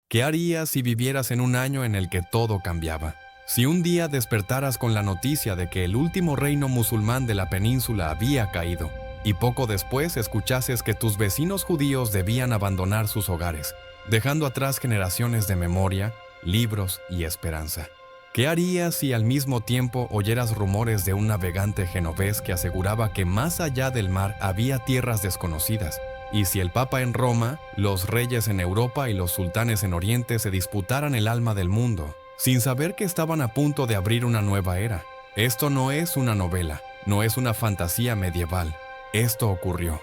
¿Qué harías si vivieras en un año en el que todo cambiaba? Si un día despertaras con la noticia de que el último reino musulmán de la península había caído, y poco después escuchases que tus vecinos judíos debían abandonar sus hogares, dejando atrás generaciones de memoria, libros y esperanza. ¿Qué harías si al mismo tiempo oyeras rumores de un navegante genovés que aseguraba que más allá del mar había tierras desconocidas? Y si el Papa en Roma, los reyes en Europa y los sultanes en Oriente se disputaran el alma del mundo, sin saber que estaban a punto de abrir una nueva era? Esto no es una novela, no es una fantasía medieval. Esto ocurrió.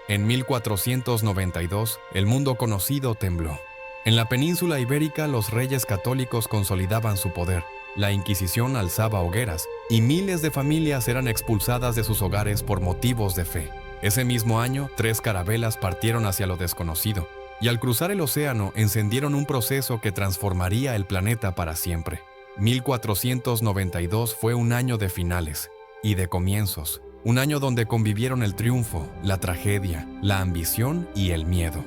En 1492, el mundo conocido tembló. En la península ibérica, los reyes católicos consolidaban su poder. La Inquisición alzaba hogueras, y miles de familias eran expulsadas de sus hogares por motivos de fe. Ese mismo año, 3 carabelas partieron hacia lo desconocido, y al cruzar el océano encendieron un proceso que transformaría el planeta para siempre. 1492 fue un año de finales y de comienzos, un año donde convivieron el triunfo, la tragedia, la ambición y el miedo.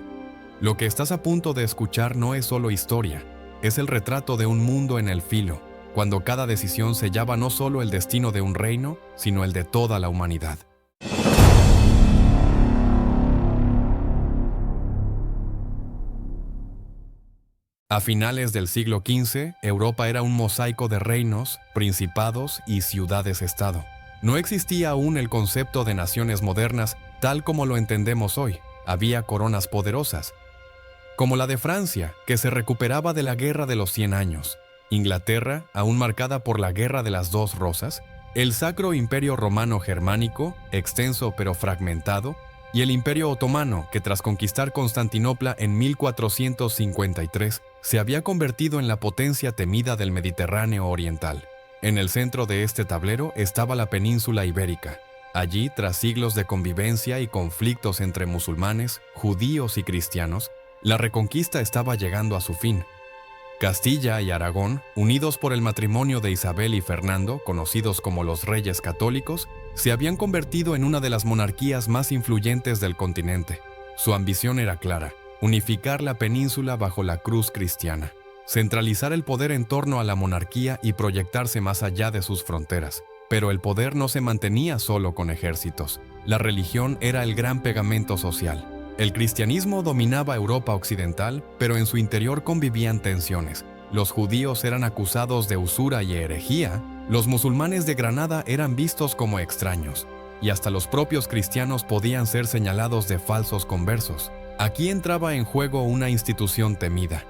Lo que estás a punto de escuchar no es solo historia, es el retrato de un mundo en el filo, cuando cada decisión sellaba no solo el destino de un reino, sino el de toda la humanidad. A finales del siglo XV, Europa era un mosaico de reinos, principados y ciudades-estado. No existía aún el concepto de naciones modernas tal como lo entendemos hoy. Había coronas poderosas, como la de Francia, que se recuperaba de la Guerra de los 100 años, Inglaterra, aún marcada por la Guerra de las Dos Rosas, el Sacro Imperio Romano Germánico, extenso pero fragmentado, y el Imperio Otomano, que tras conquistar Constantinopla en 1453, se había convertido en la potencia temida del Mediterráneo oriental. En el centro de este tablero estaba la península ibérica. Allí, tras siglos de convivencia y conflictos entre musulmanes, judíos y cristianos, la reconquista estaba llegando a su fin. Castilla y Aragón, unidos por el matrimonio de Isabel y Fernando, conocidos como los Reyes Católicos, se habían convertido en una de las monarquías más influyentes del continente. Su ambición era clara: unificar la península bajo la cruz cristiana, centralizar el poder en torno a la monarquía y proyectarse más allá de sus fronteras. Pero el poder no se mantenía solo con ejércitos. La religión era el gran pegamento social. El cristianismo dominaba Europa occidental, pero en su interior convivían tensiones. Los judíos eran acusados de usura y herejía, los musulmanes de Granada eran vistos como extraños, y hasta los propios cristianos podían ser señalados de falsos conversos. Aquí entraba en juego una institución temida: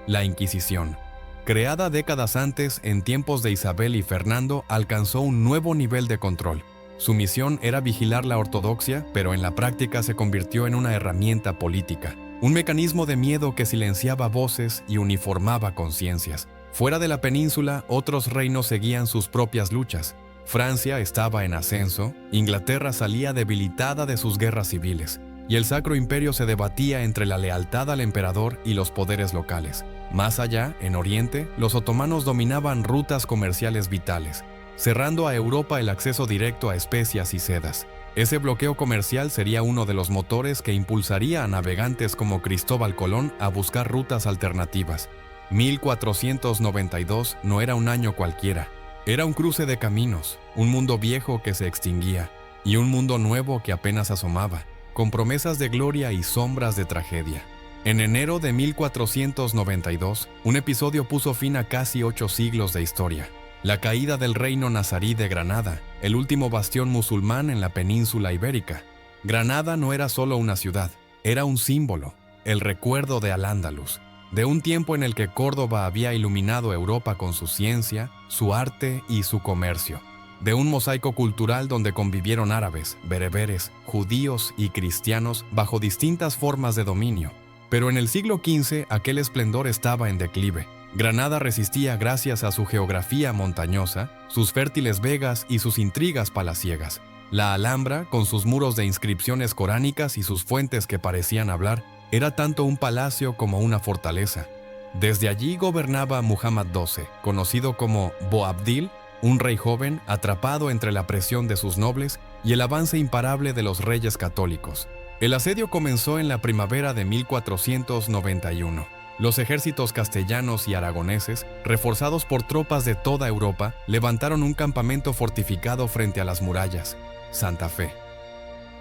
la Inquisición. Creada décadas antes, en tiempos de Isabel y Fernando, alcanzó un nuevo nivel de control. Su misión era vigilar la ortodoxia, pero en la práctica se convirtió en una herramienta política, un mecanismo de miedo que silenciaba voces y uniformaba conciencias. Fuera de la península, otros reinos seguían sus propias luchas. Francia estaba en ascenso, Inglaterra salía debilitada de sus guerras civiles, y el Sacro Imperio se debatía entre la lealtad al emperador y los poderes locales. Más allá, en Oriente, los otomanos dominaban rutas comerciales vitales, cerrando a Europa el acceso directo a especias y sedas. Ese bloqueo comercial sería uno de los motores que impulsaría a navegantes como Cristóbal Colón a buscar rutas alternativas. 1492 no era un año cualquiera, era un cruce de caminos, un mundo viejo que se extinguía, y un mundo nuevo que apenas asomaba, con promesas de gloria y sombras de tragedia. En enero de 1492, un episodio puso fin a casi 8 siglos de historia: la caída del reino nazarí de Granada, el último bastión musulmán en la península ibérica. Granada no era solo una ciudad, era un símbolo, el recuerdo de Al-Ándalus, de un tiempo en el que Córdoba había iluminado Europa con su ciencia, su arte y su comercio, de un mosaico cultural donde convivieron árabes, bereberes, judíos y cristianos bajo distintas formas de dominio. Pero en el siglo XV aquel esplendor estaba en declive. Granada resistía gracias a su geografía montañosa, sus fértiles vegas y sus intrigas palaciegas. La Alhambra, con sus muros de inscripciones coránicas y sus fuentes que parecían hablar, era tanto un palacio como una fortaleza. Desde allí gobernaba Muhammad XII, conocido como Boabdil, un rey joven atrapado entre la presión de sus nobles y el avance imparable de los reyes católicos. El asedio comenzó en la primavera de 1491. Los ejércitos castellanos y aragoneses, reforzados por tropas de toda Europa, levantaron un campamento fortificado frente a las murallas, Santa Fe.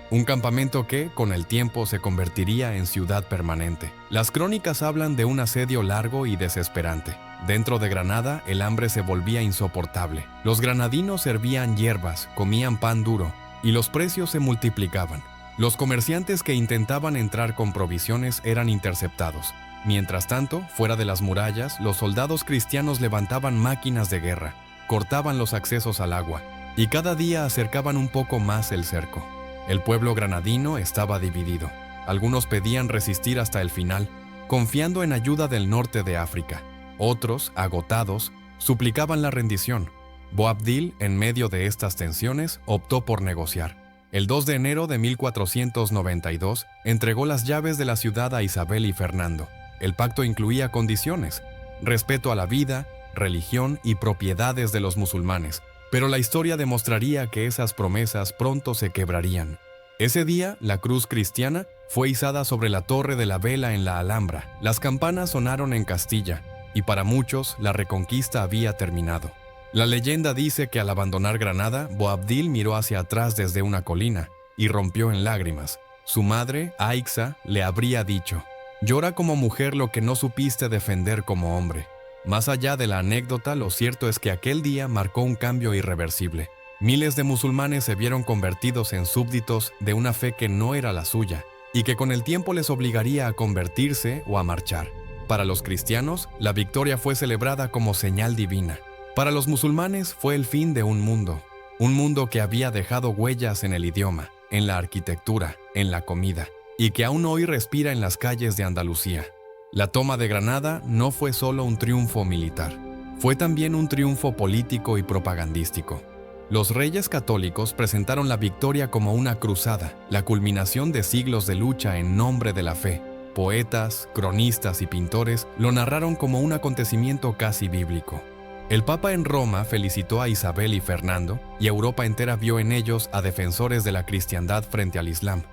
Un campamento que, con el tiempo, se convertiría en ciudad permanente. Las crónicas hablan de un asedio largo y desesperante. Dentro de Granada, el hambre se volvía insoportable. Los granadinos servían hierbas, comían pan duro, y los precios se multiplicaban. Los comerciantes que intentaban entrar con provisiones eran interceptados. Mientras tanto, fuera de las murallas, los soldados cristianos levantaban máquinas de guerra, cortaban los accesos al agua, y cada día acercaban un poco más el cerco. El pueblo granadino estaba dividido. Algunos pedían resistir hasta el final, confiando en ayuda del norte de África. Otros, agotados, suplicaban la rendición. Boabdil, en medio de estas tensiones, optó por negociar. El 2 de enero de 1492, entregó las llaves de la ciudad a Isabel y Fernando. El pacto incluía condiciones: respeto a la vida, religión y propiedades de los musulmanes, pero la historia demostraría que esas promesas pronto se quebrarían. Ese día, la cruz cristiana fue izada sobre la Torre de la Vela en la Alhambra. Las campanas sonaron en Castilla, y para muchos la reconquista había terminado. La leyenda dice que al abandonar Granada, Boabdil miró hacia atrás desde una colina y rompió en lágrimas. Su madre, Aixa, le habría dicho: «Llora como mujer lo que no supiste defender como hombre». Más allá de la anécdota, lo cierto es que aquel día marcó un cambio irreversible. Miles de musulmanes se vieron convertidos en súbditos de una fe que no era la suya, y que con el tiempo les obligaría a convertirse o a marchar. Para los cristianos, la victoria fue celebrada como señal divina. Para los musulmanes fue el fin de un mundo que había dejado huellas en el idioma, en la arquitectura, en la comida, y que aún hoy respira en las calles de Andalucía. La toma de Granada no fue solo un triunfo militar, fue también un triunfo político y propagandístico. Los reyes católicos presentaron la victoria como una cruzada, la culminación de siglos de lucha en nombre de la fe. Poetas, cronistas y pintores lo narraron como un acontecimiento casi bíblico. El Papa en Roma felicitó a Isabel y Fernando, y Europa entera vio en ellos a defensores de la cristiandad frente al Islam.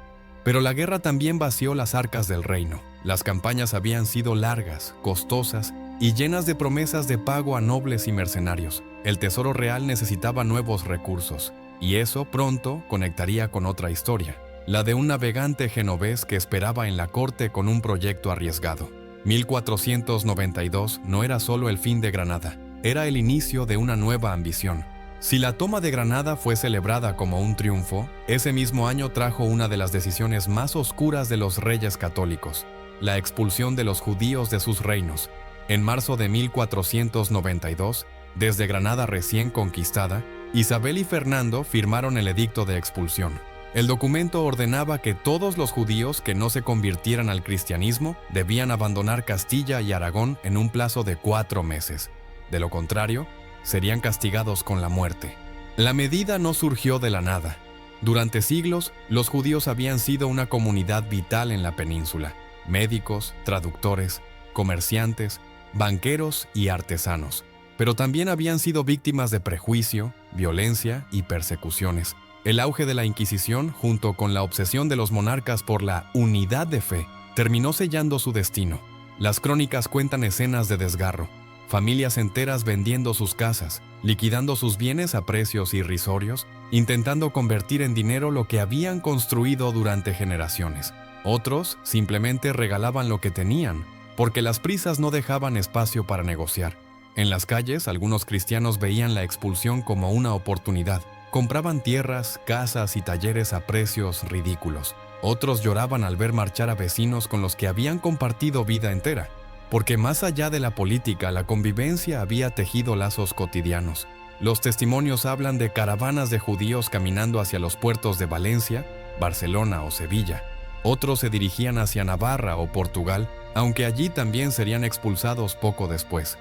Pero la guerra también vació las arcas del reino. Las campañas habían sido largas, costosas y llenas de promesas de pago a nobles y mercenarios. El tesoro real necesitaba nuevos recursos, y eso pronto conectaría con otra historia, la de un navegante genovés que esperaba en la corte con un proyecto arriesgado. 1492 no era solo el fin de Granada, era el inicio de una nueva ambición. Si la toma de Granada fue celebrada como un triunfo, ese mismo año trajo una de las decisiones más oscuras de los reyes católicos: la expulsión de los judíos de sus reinos. En marzo de 1492, desde Granada recién conquistada, Isabel y Fernando firmaron el edicto de expulsión. El documento ordenaba que todos los judíos que no se convirtieran al cristianismo debían abandonar Castilla y Aragón en un plazo de 4 meses. De lo contrario, serían castigados con la muerte. La medida no surgió de la nada. Durante siglos, los judíos habían sido una comunidad vital en la península: médicos, traductores, comerciantes, banqueros y artesanos. Pero también habían sido víctimas de prejuicio, violencia y persecuciones. El auge de la Inquisición, junto con la obsesión de los monarcas por la unidad de fe, terminó sellando su destino. Las crónicas cuentan escenas de desgarro: familias enteras vendiendo sus casas, liquidando sus bienes a precios irrisorios, intentando convertir en dinero lo que habían construido durante generaciones. Otros simplemente regalaban lo que tenían, porque las prisas no dejaban espacio para negociar. En las calles, algunos cristianos veían la expulsión como una oportunidad. Compraban tierras, casas y talleres a precios ridículos. Otros lloraban al ver marchar a vecinos con los que habían compartido vida entera, porque más allá de la política, la convivencia había tejido lazos cotidianos. Los testimonios hablan de caravanas de judíos caminando hacia los puertos de Valencia, Barcelona o Sevilla. Otros se dirigían hacia Navarra o Portugal, aunque allí también serían expulsados poco después.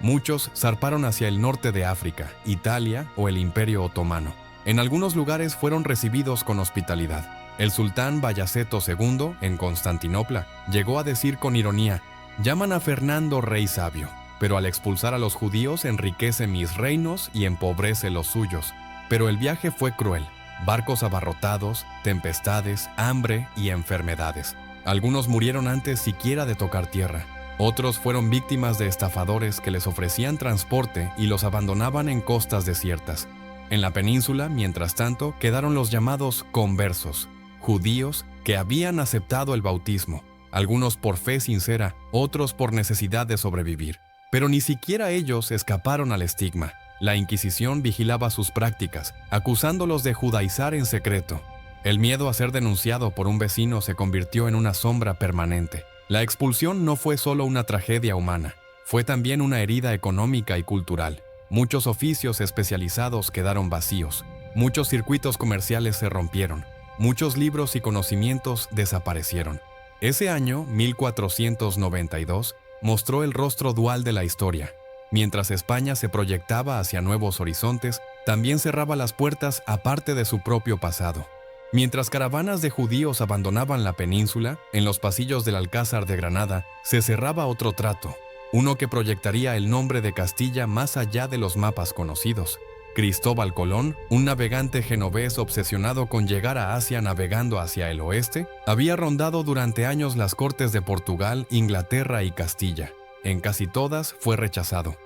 Muchos zarparon hacia el norte de África, Italia o el Imperio Otomano. En algunos lugares fueron recibidos con hospitalidad. El sultán Bayaceto II, en Constantinopla, llegó a decir con ironía: «Llaman a Fernando rey sabio, pero al expulsar a los judíos enriquece mis reinos y empobrece los suyos». Pero el viaje fue cruel: barcos abarrotados, tempestades, hambre y enfermedades. Algunos murieron antes siquiera de tocar tierra. Otros fueron víctimas de estafadores que les ofrecían transporte y los abandonaban en costas desiertas. En la península, mientras tanto, quedaron los llamados conversos, judíos que habían aceptado el bautismo, algunos por fe sincera, otros por necesidad de sobrevivir. Pero ni siquiera ellos escaparon al estigma. La Inquisición vigilaba sus prácticas, acusándolos de judaizar en secreto. El miedo a ser denunciado por un vecino se convirtió en una sombra permanente. La expulsión no fue solo una tragedia humana, fue también una herida económica y cultural. Muchos oficios especializados quedaron vacíos, muchos circuitos comerciales se rompieron, muchos libros y conocimientos desaparecieron. Ese año, 1492, mostró el rostro dual de la historia. Mientras España se proyectaba hacia nuevos horizontes, también cerraba las puertas a parte de su propio pasado. Mientras caravanas de judíos abandonaban la península, en los pasillos del Alcázar de Granada se cerraba otro trato, uno que proyectaría el nombre de Castilla más allá de los mapas conocidos. Cristóbal Colón, un navegante genovés obsesionado con llegar a Asia navegando hacia el oeste, había rondado durante años las cortes de Portugal, Inglaterra y Castilla. En casi todas fue rechazado.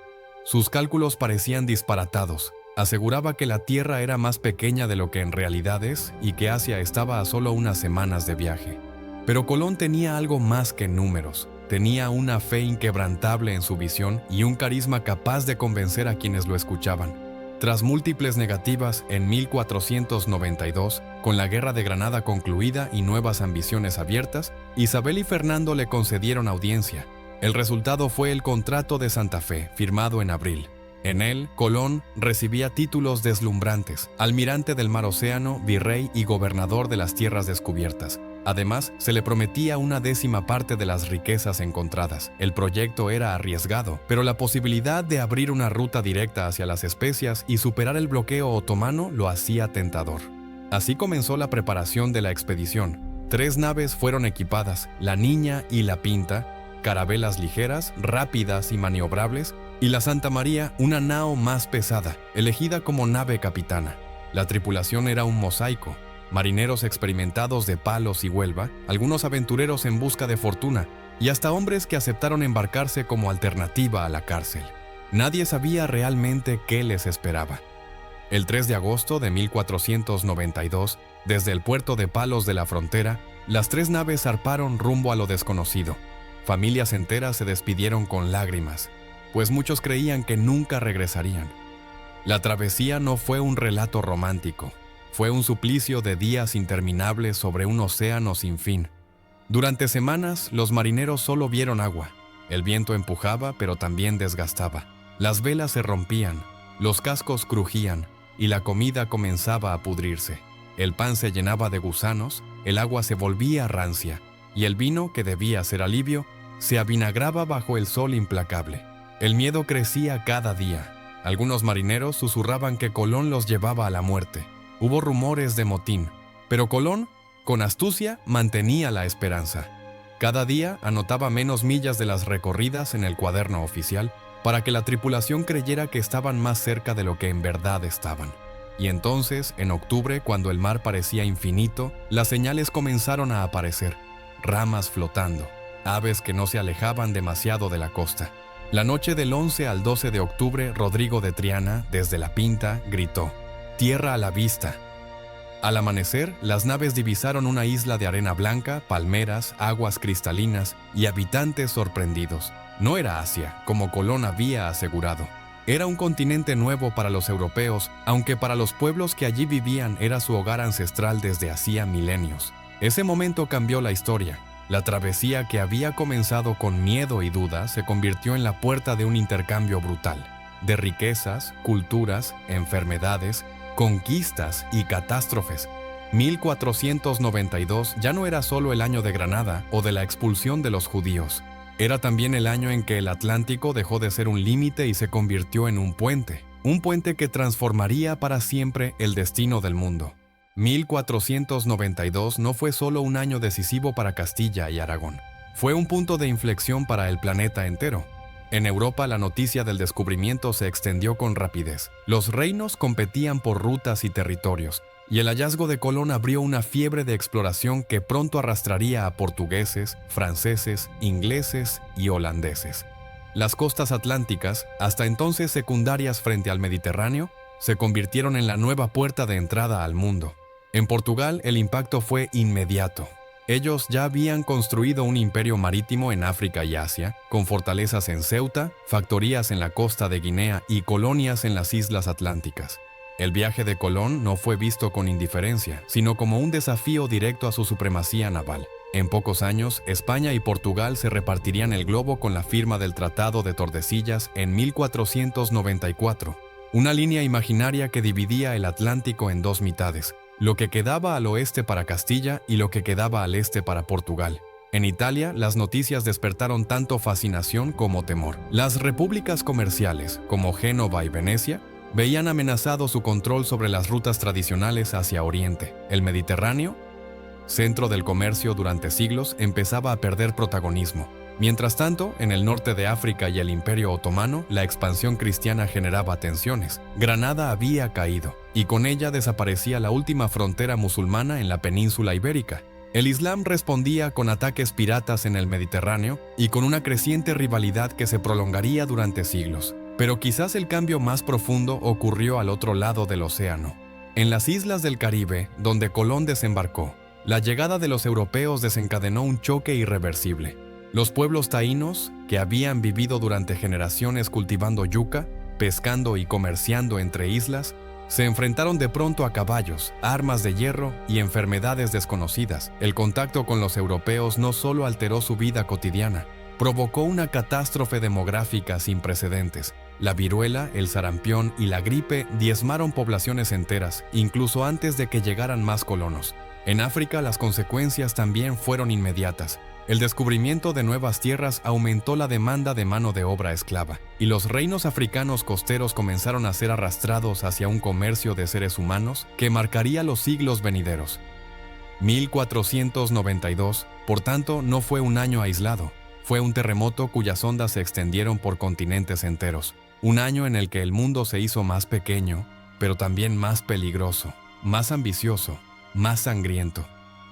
Sus cálculos parecían disparatados. Aseguraba que la Tierra era más pequeña de lo que en realidad es y que Asia estaba a solo unas semanas de viaje. Pero Colón tenía algo más que números. Tenía una fe inquebrantable en su visión y un carisma capaz de convencer a quienes lo escuchaban. Tras múltiples negativas, en 1492, con la Guerra de Granada concluida y nuevas ambiciones abiertas, Isabel y Fernando le concedieron audiencia. El resultado fue el Contrato de Santa Fe, firmado en abril. En él, Colón recibía títulos deslumbrantes: almirante del mar Océano, virrey y gobernador de las tierras descubiertas. Además, se le prometía una 10ª parte de las riquezas encontradas. El proyecto era arriesgado, pero la posibilidad de abrir una ruta directa hacia las especias y superar el bloqueo otomano lo hacía tentador. Así comenzó la preparación de la expedición. 3 naves fueron equipadas: la Niña y la Pinta, carabelas ligeras, rápidas y maniobrables, y la Santa María, una nao más pesada, elegida como nave capitana. La tripulación era un mosaico: marineros experimentados de Palos y Huelva, algunos aventureros en busca de fortuna, y hasta hombres que aceptaron embarcarse como alternativa a la cárcel. Nadie sabía realmente qué les esperaba. El 3 de agosto de 1492, desde el puerto de Palos de la Frontera, las 3 naves zarparon rumbo a lo desconocido. Familias enteras se despidieron con lágrimas, pues muchos creían que nunca regresarían. La travesía no fue un relato romántico, fue un suplicio de días interminables sobre un océano sin fin. Durante semanas, los marineros solo vieron agua. El viento empujaba, pero también desgastaba. Las velas se rompían, los cascos crujían, y la comida comenzaba a pudrirse. El pan se llenaba de gusanos, el agua se volvía rancia, y el vino, que debía ser alivio, se avinagraba bajo el sol implacable. El miedo crecía cada día. Algunos marineros susurraban que Colón los llevaba a la muerte. Hubo rumores de motín, pero Colón, con astucia, mantenía la esperanza. Cada día anotaba menos millas de las recorridas en el cuaderno oficial para que la tripulación creyera que estaban más cerca de lo que en verdad estaban. Y entonces, en octubre, cuando el mar parecía infinito, las señales comenzaron a aparecer: ramas flotando, aves que no se alejaban demasiado de la costa. La noche del 11 al 12 de octubre, Rodrigo de Triana, desde la Pinta, gritó: «Tierra a la vista». Al amanecer, las naves divisaron una isla de arena blanca, palmeras, aguas cristalinas y habitantes sorprendidos. No era Asia, como Colón había asegurado. Era un continente nuevo para los europeos, aunque para los pueblos que allí vivían era su hogar ancestral desde hacía milenios. Ese momento cambió la historia. La travesía, que había comenzado con miedo y duda, se convirtió en la puerta de un intercambio brutal, de riquezas, culturas, enfermedades, conquistas y catástrofes. 1492 ya no era solo el año de Granada o de la expulsión de los judíos. Era también el año en que el Atlántico dejó de ser un límite y se convirtió en un puente que transformaría para siempre el destino del mundo. 1492 no fue solo un año decisivo para Castilla y Aragón. Fue un punto de inflexión para el planeta entero. En Europa, la noticia del descubrimiento se extendió con rapidez. Los reinos competían por rutas y territorios. y el hallazgo de Colón abrió una fiebre de exploración que pronto arrastraría a portugueses, franceses, ingleses y holandeses. Las costas atlánticas, hasta entonces secundarias frente al Mediterráneo, se convirtieron en la nueva puerta de entrada al mundo. En Portugal, el impacto fue inmediato. Ellos ya habían construido un imperio marítimo en África y Asia, con fortalezas en Ceuta, factorías en la costa de Guinea y colonias en las islas atlánticas. El viaje de Colón no fue visto con indiferencia, sino como un desafío directo a su supremacía naval. En pocos años, España y Portugal se repartirían el globo con la firma del Tratado de Tordesillas en 1494, una línea imaginaria que dividía el Atlántico en dos mitades, lo que quedaba al oeste para Castilla y lo que quedaba al este para Portugal. En Italia, las noticias despertaron tanto fascinación como temor. Las repúblicas comerciales, como Génova y Venecia, veían amenazado su control sobre las rutas tradicionales hacia Oriente. El Mediterráneo, centro del comercio durante siglos, empezaba a perder protagonismo. Mientras tanto, en el norte de África y el Imperio Otomano, la expansión cristiana generaba tensiones. Granada había caído, y con ella desaparecía la última frontera musulmana en la península ibérica. El Islam respondía con ataques piratas en el Mediterráneo y con una creciente rivalidad que se prolongaría durante siglos. Pero quizás el cambio más profundo ocurrió al otro lado del océano. En las islas del Caribe, donde Colón desembarcó, la llegada de los europeos desencadenó un choque irreversible. Los pueblos taínos, que habían vivido durante generaciones cultivando yuca, pescando y comerciando entre islas, se enfrentaron de pronto a caballos, armas de hierro y enfermedades desconocidas. El contacto con los europeos no solo alteró su vida cotidiana, provocó una catástrofe demográfica sin precedentes. La viruela, el sarampión y la gripe diezmaron poblaciones enteras, incluso antes de que llegaran más colonos. En África, las consecuencias también fueron inmediatas. El descubrimiento de nuevas tierras aumentó la demanda de mano de obra esclava, y los reinos africanos costeros comenzaron a ser arrastrados hacia un comercio de seres humanos que marcaría los siglos venideros. 1492, por tanto, no fue un año aislado. Fue un terremoto cuyas ondas se extendieron por continentes enteros. Un año en el que el mundo se hizo más pequeño, pero también más peligroso, más ambicioso, más sangriento.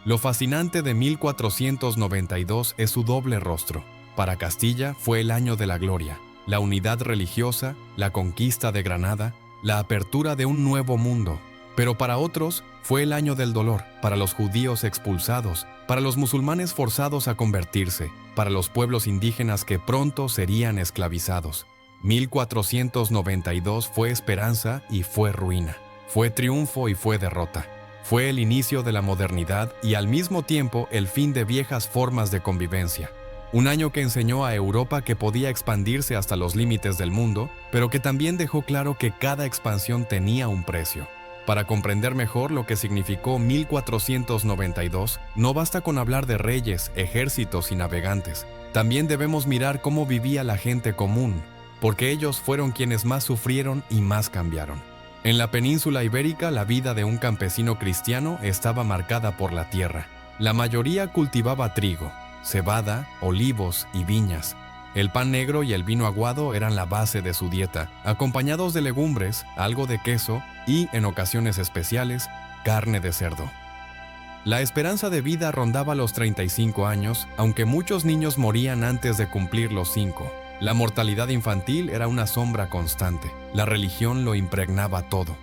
Lo fascinante de 1492 es su doble rostro. Para Castilla fue el año de la gloria, la unidad religiosa, la conquista de Granada, la apertura de un nuevo mundo. Pero para otros fue el año del dolor, para los judíos expulsados, para los musulmanes forzados a convertirse, para los pueblos indígenas que pronto serían esclavizados. 1492 fue esperanza y fue ruina, fue triunfo y fue derrota. Fue el inicio de la modernidad y al mismo tiempo el fin de viejas formas de convivencia. Un año que enseñó a Europa que podía expandirse hasta los límites del mundo, pero que también dejó claro que cada expansión tenía un precio. Para comprender mejor lo que significó 1492, no basta con hablar de reyes, ejércitos y navegantes. También debemos mirar cómo vivía la gente común, porque ellos fueron quienes más sufrieron y más cambiaron. En la península ibérica, la vida de un campesino cristiano estaba marcada por la tierra. La mayoría cultivaba trigo, cebada, olivos y viñas. El pan negro y el vino aguado eran la base de su dieta, acompañados de legumbres, algo de queso y, en ocasiones especiales, carne de cerdo. La esperanza de vida rondaba los 35 años, aunque muchos niños morían antes de cumplir los 5. La mortalidad infantil era una sombra constante. La religión lo impregnaba todo.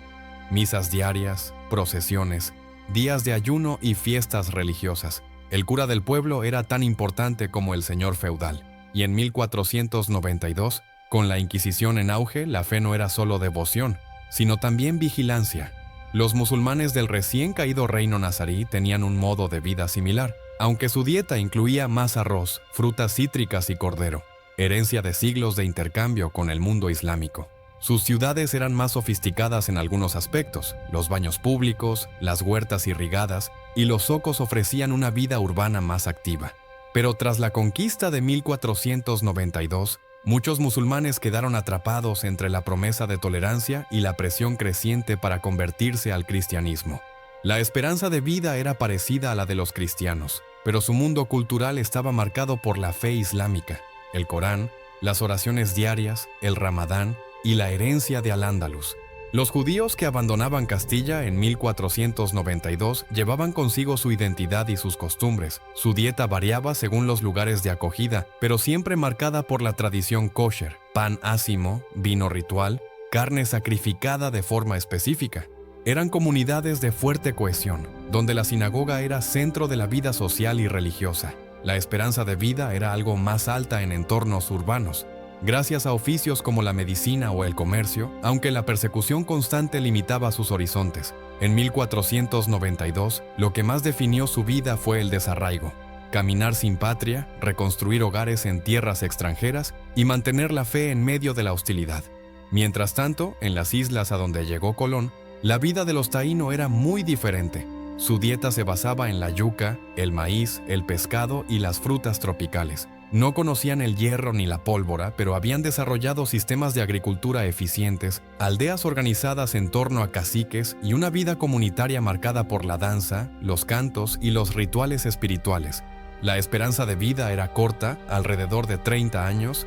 Misas diarias, procesiones, días de ayuno y fiestas religiosas. El cura del pueblo era tan importante como el señor feudal. Y en 1492, con la Inquisición en auge, la fe no era solo devoción, sino también vigilancia. Los musulmanes del recién caído reino nazarí tenían un modo de vida similar, aunque su dieta incluía más arroz, frutas cítricas y cordero, herencia de siglos de intercambio con el mundo islámico. Sus ciudades eran más sofisticadas en algunos aspectos, los baños públicos, las huertas irrigadas y los zocos ofrecían una vida urbana más activa. Pero tras la conquista de 1492, muchos musulmanes quedaron atrapados entre la promesa de tolerancia y la presión creciente para convertirse al cristianismo. La esperanza de vida era parecida a la de los cristianos, pero su mundo cultural estaba marcado por la fe islámica, el Corán, las oraciones diarias, el Ramadán y la herencia de Al-Ándalus. Los judíos que abandonaban Castilla en 1492 llevaban consigo su identidad y sus costumbres. Su dieta variaba según los lugares de acogida, pero siempre marcada por la tradición kosher: pan ácimo, vino ritual, carne sacrificada de forma específica. Eran comunidades de fuerte cohesión, donde la sinagoga era centro de la vida social y religiosa. La esperanza de vida era algo más alta en entornos urbanos, gracias a oficios como la medicina o el comercio, aunque la persecución constante limitaba sus horizontes. En 1492, lo que más definió su vida fue el desarraigo: caminar sin patria, reconstruir hogares en tierras extranjeras y mantener la fe en medio de la hostilidad. Mientras tanto, en las islas a donde llegó Colón, la vida de los taíno era muy diferente. Su dieta se basaba en la yuca, el maíz, el pescado y las frutas tropicales. No conocían el hierro ni la pólvora, pero habían desarrollado sistemas de agricultura eficientes, aldeas organizadas en torno a caciques y una vida comunitaria marcada por la danza, los cantos y los rituales espirituales. La esperanza de vida era corta, alrededor de 30 años,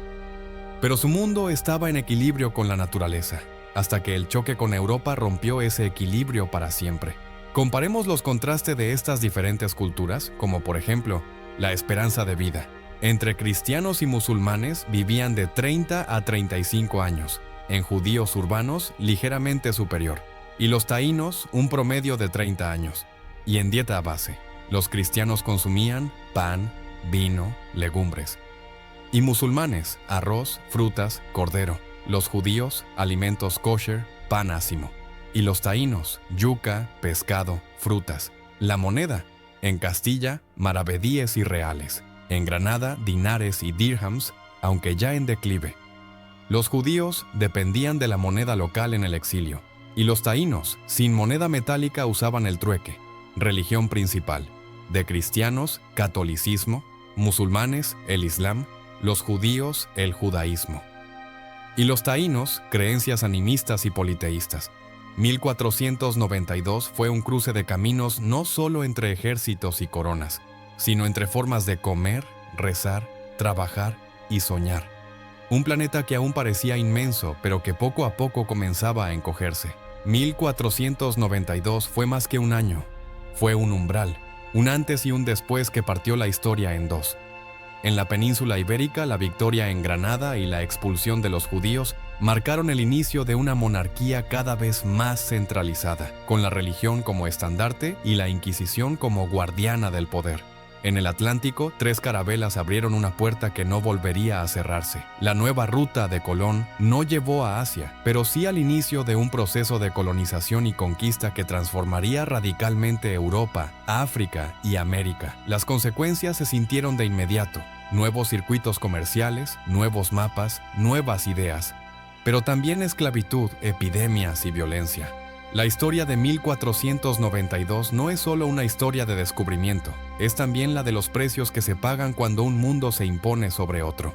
pero su mundo estaba en equilibrio con la naturaleza, hasta que el choque con Europa rompió ese equilibrio para siempre. Comparemos los contrastes de estas diferentes culturas, como por ejemplo, la esperanza de vida. Entre cristianos y musulmanes vivían de 30 a 35 años, en judíos urbanos ligeramente superior, y los taínos un promedio de 30 años. Y en dieta base, los cristianos consumían pan, vino, legumbres. Y musulmanes, arroz, frutas, cordero. Los judíos, alimentos kosher, pan ácimo. Y los taínos, yuca, pescado, frutas. La moneda, en Castilla, maravedíes y reales. En Granada, dinares y dirhams, aunque ya en declive. Los judíos dependían de la moneda local en el exilio, y los taínos, sin moneda metálica, usaban el trueque, religión principal. De cristianos, catolicismo; musulmanes, el islam; los judíos, el judaísmo. Y los taínos, creencias animistas y politeístas. 1492 fue un cruce de caminos no solo entre ejércitos y coronas, sino entre formas de comer, rezar, trabajar y soñar. Un planeta que aún parecía inmenso, pero que poco a poco comenzaba a encogerse. 1492 fue más que un año, fue un umbral, un antes y un después que partió la historia en dos. En la península ibérica, la victoria en Granada y la expulsión de los judíos marcaron el inicio de una monarquía cada vez más centralizada, con la religión como estandarte y la Inquisición como guardiana del poder. En el Atlántico, 3 carabelas abrieron una puerta que no volvería a cerrarse. La nueva ruta de Colón no llevó a Asia, pero sí al inicio de un proceso de colonización y conquista que transformaría radicalmente Europa, África y América. Las consecuencias se sintieron de inmediato: nuevos circuitos comerciales, nuevos mapas, nuevas ideas, pero también esclavitud, epidemias y violencia. La historia de 1492 no es solo una historia de descubrimiento, es también la de los precios que se pagan cuando un mundo se impone sobre otro.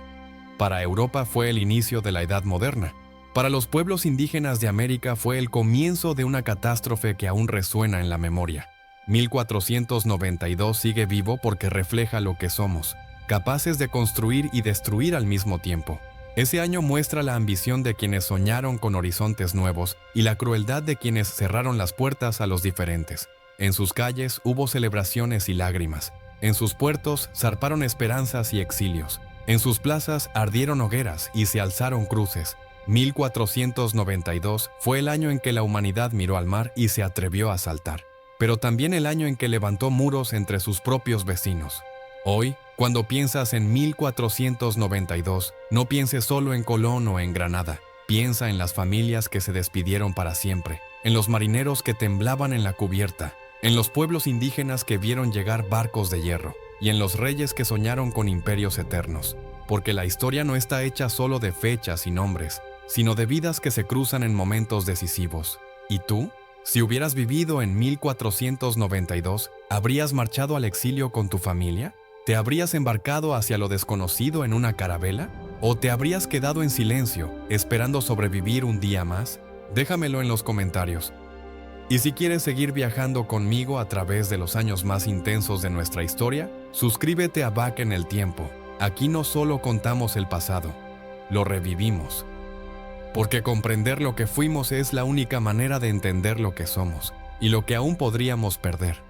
Para Europa fue el inicio de la Edad Moderna. Para los pueblos indígenas de América fue el comienzo de una catástrofe que aún resuena en la memoria. 1492 sigue vivo porque refleja lo que somos, capaces de construir y destruir al mismo tiempo. Ese año muestra la ambición de quienes soñaron con horizontes nuevos y la crueldad de quienes cerraron las puertas a los diferentes. En sus calles hubo celebraciones y lágrimas. En sus puertos zarparon esperanzas y exilios. En sus plazas ardieron hogueras y se alzaron cruces. 1492 fue el año en que la humanidad miró al mar y se atrevió a saltar, pero también el año en que levantó muros entre sus propios vecinos. Hoy, cuando piensas en 1492, no pienses solo en Colón o en Granada. Piensa en las familias que se despidieron para siempre, en los marineros que temblaban en la cubierta, en los pueblos indígenas que vieron llegar barcos de hierro, y en los reyes que soñaron con imperios eternos. Porque la historia no está hecha solo de fechas y nombres, sino de vidas que se cruzan en momentos decisivos. ¿Y tú? Si hubieras vivido en 1492, ¿habrías marchado al exilio con tu familia? ¿Te habrías embarcado hacia lo desconocido en una carabela? ¿O te habrías quedado en silencio, esperando sobrevivir un día más? Déjamelo en los comentarios. Y si quieres seguir viajando conmigo a través de los años más intensos de nuestra historia, suscríbete a Back en el Tiempo. Aquí no solo contamos el pasado, lo revivimos. porque comprender lo que fuimos es la única manera de entender lo que somos y lo que aún podríamos perder.